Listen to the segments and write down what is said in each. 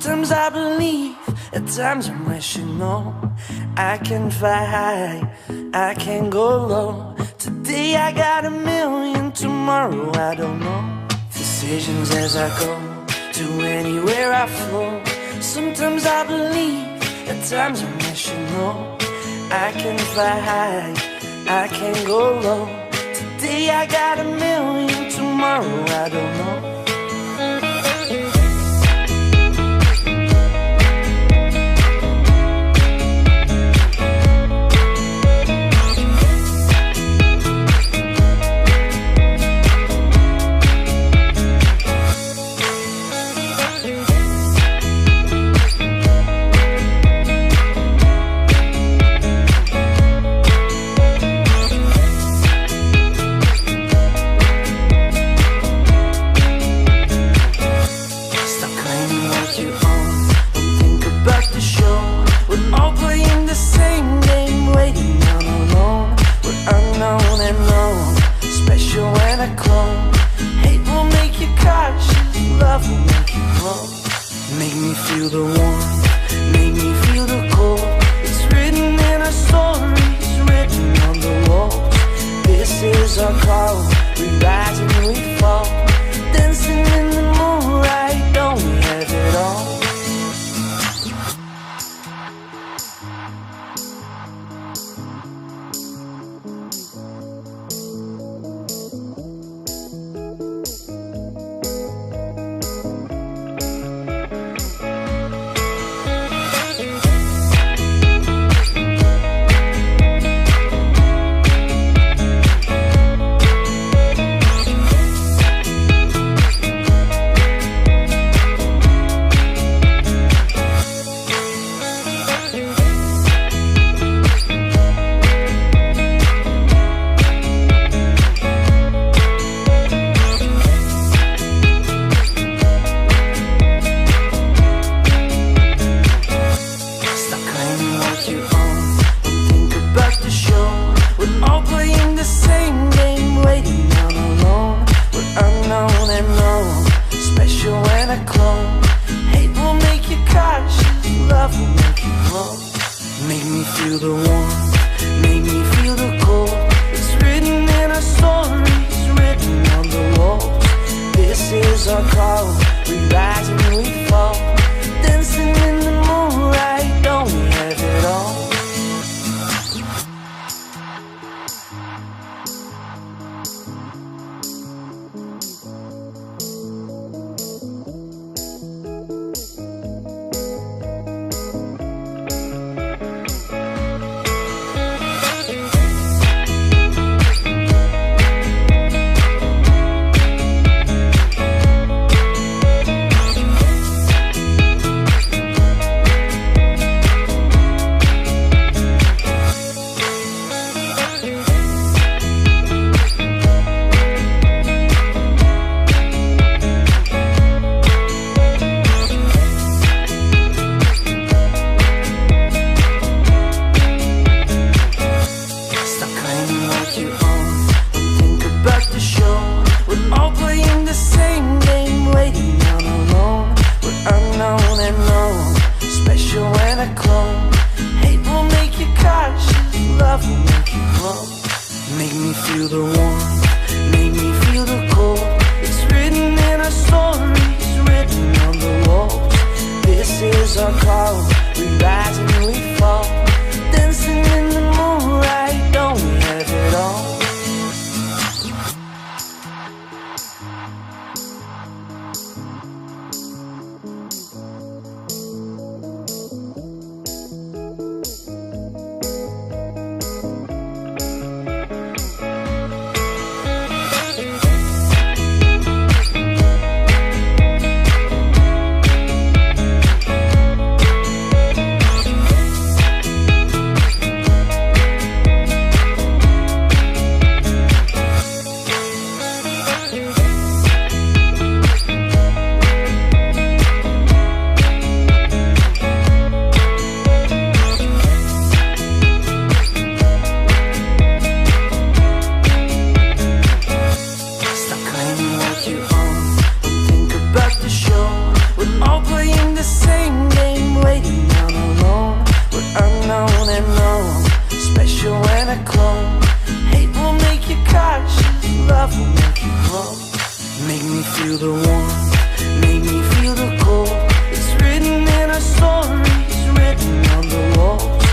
Sometimes I believe, at times I'm rational. I can fly high, I can go low. Today I got a million, tomorrow I don't know. Decisions as I go, to anywhere I flow. Sometimes I believe, at times I'm rational. I can fly high, I can go low. Today I got a million, tomorrow I don't know. Make me feel the warmth, make me feel the cold. It's written in our stories, written on the walls. This is our call, we rise and we fall. Dancing in the moonlight, don't we have it all? Make me feel the warmth, make me feel the cold. It's written in our stories, written on the walls. This is our call, we rise and we fall. Dancing in the moonlight, don't we have it all? Make me feel the warmth, make me feel the cold. It's written in our stories, written on the walls. This is our call, we rise and we fall. Dancing in the moonlight, don't we have it all? when I clone. Hate will make you cautious, love will make you grow. Make me feel the warmth, make me feel the cold. It's written in our stories, written on the walls.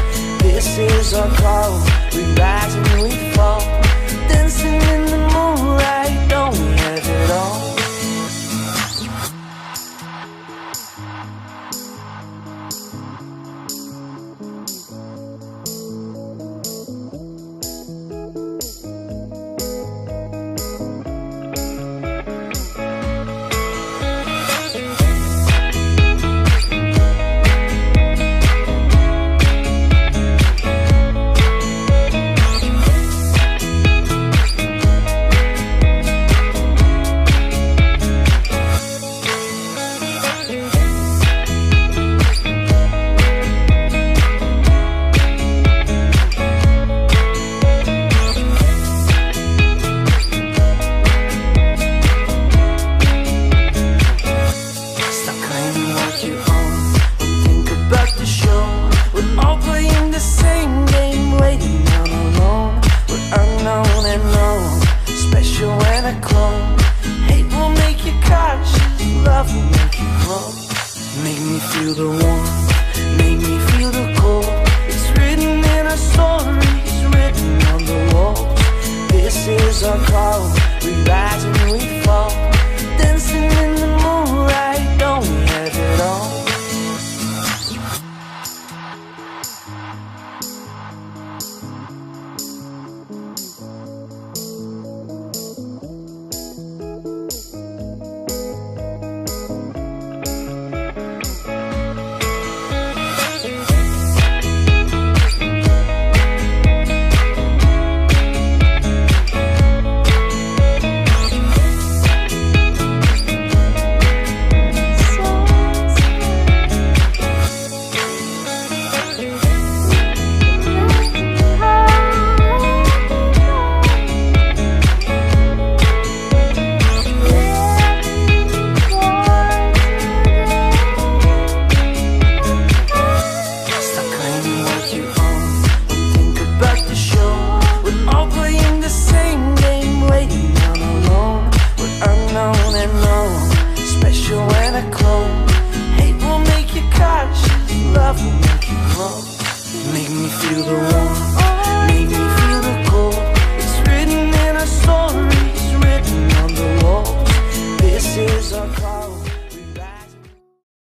This is our call, we rise and we fall. Dancing in the moonlight, don't we have it all? Make me feel the warmth, make me feel the cold. It's written in our stories, written on the walls. This is our call, we rise and we fall. Dancing in the moonlight, don't we have it all? Hate will make you cautious, love will make you grow. Make me feel the